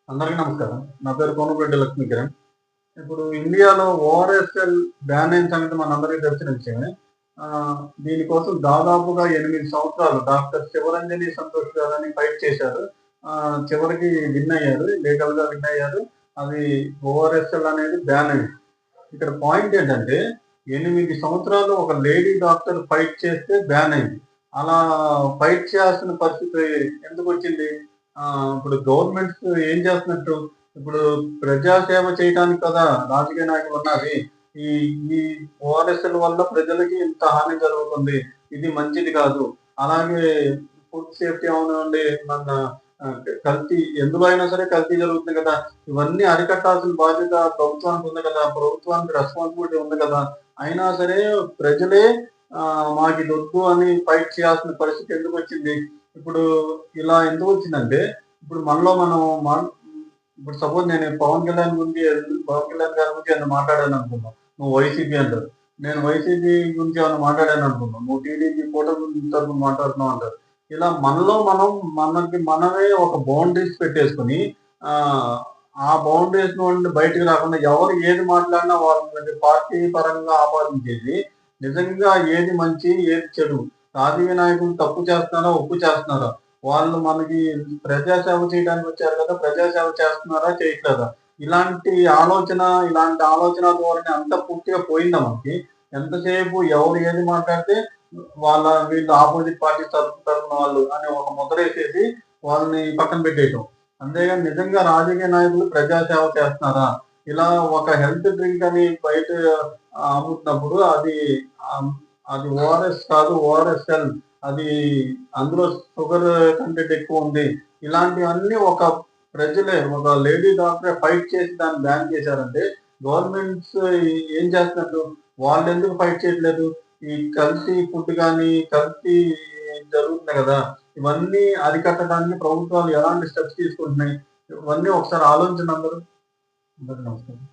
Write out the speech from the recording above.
అందరికీ నమస్కారం. నా పేరు కోనరెడ్డి లక్ష్మీకిరణ్. ఇప్పుడు ఇండియాలో ఓఆర్ఎస్ఎల్ బ్యాన్ అయిన సంగతి మనందరికీ తెలిసిన విషయమే. దీనికోసం దాదాపుగా 8 సంవత్సరాలు డాక్టర్ శివరంజని సంతోష్ గారని ఫైట్ చేశారు. చివరికి విన్ అయ్యారు. లీగల్‌గా విన్ అయ్యారు. అది ఓఆర్ఎస్ఎల్ అనేది బ్యాన్ అయింది. ఇక్కడ పాయింట్ ఏంటంటే 8 సంవత్సరాలు ఒక లేడీ డాక్టర్ ఫైట్ చేస్తే బ్యాన్ అయింది. అలా ఫైట్ చేయాల్సిన పరిస్థితి ఎందుకొచ్చింది? ఇప్పుడు గవర్నమెంట్స్ ఏం చేస్తున్నట్టు? ఇప్పుడు ప్రజాసేవ చేయడానికి కదా రాజకీయ నాయకులు ఉన్నది. ఈ ఈ ఓఆర్ఎస్ఎల్ వల్ల ప్రజలకి ఇంత హాని జరుగుతుంది. ఇది మంచిది కాదు. అలాగే ఫుడ్ సేఫ్టీ అవనివ్వండి, మన కల్తీ ఎందులో అయినా సరే కల్తీ జరుగుతుంది కదా! ఇవన్నీ అరికట్టాల్సిన బాధ్యత ప్రభుత్వానికి ఉంది కదా! ప్రభుత్వానికి రెస్పాన్సిబిలిటీ ఉంది కదా! అయినా సరే ప్రజలే మాకిదొద్దు అని ఫైట్ చేయాల్సిన పరిస్థితి ఎందుకొచ్చింది? ఇప్పుడు ఇలా ఎందుకొచ్చిందంటే, ఇప్పుడు మనలో మనం ఇప్పుడు సపోజ్ నేను పవన్ కళ్యాణ్ గారి గురించి ఏమన్నా మాట్లాడాననుకుందాం. నువ్వు వైసీపీ అంటారు. నేను వైసీపీ గురించి ఏమన్నా మాట్లాడాననుకుందాం. నువ్వు టీడీపీ కూటమి తరపున మాట్లాడుతున్నావు అంటారు. ఇలా మనలో మనకి మనమే ఒక బౌండరీస్ పెట్టేసుకొని ఆ బౌండరీస్ నుండి బయటకు రాకుండా ఎవరు ఏది మాట్లాడినా వాళ్ళని పార్టీ పరంగా ఆపాదించేసి నిజంగా ఏది మంచి ఏది చెడు రాజకీయ నాయకులు తప్పు చేస్తున్నారా ఒప్పు చేస్తున్నారా వాళ్ళు మనకి ప్రజాసేవ చేయడానికి వచ్చారు కదా ప్రజాసేవ చేస్తున్నారా చేయట్లేదా ఇలాంటి ఆలోచన ధోరణి అంత పూర్తిగా పోయిందా మనకి ఎంతసేపు ఎవరు ఏది మాట్లాడితే వీళ్ళు ఆపోజిట్ పార్టీ తరఫున వాళ్ళు అని ఒక ముద్ర వేసేసి వాళ్ళని పక్కన పెట్టేయటం అంతేగాని నిజంగా రాజకీయ నాయకులు ప్రజాసేవ చేస్తున్నారా ఇలా ఒక హెల్త్ డ్రింక్ అని బయట అమ్ముతున్నప్పుడు అది ఓఆర్ఎస్ కాదు ఓఆర్ఎస్ఎల్ అది అందులో షుగర్ కంటెంట్ ఎక్కువ ఉంది ఇలాంటివన్నీ ఒక లేడీ డాక్టర్ ఫైట్ చేసి దాన్ని బ్యాన్ చేశారంటే గవర్నమెంట్స్ ఏం చేస్తున్నట్టు వాళ్ళు ఎందుకు ఫైట్ చేయట్లేదు ఈ కల్తీ ఫుడ్ కానీ కల్తీ జరుగుతున్నాయి కదా ఇవన్నీ అరికట్టడానికి ప్రభుత్వాలు ఎలాంటి స్టెప్స్ తీసుకుంటున్నాయి ఇవన్నీ ఒకసారి ఆలోచించండి అందరూ నమస్కారం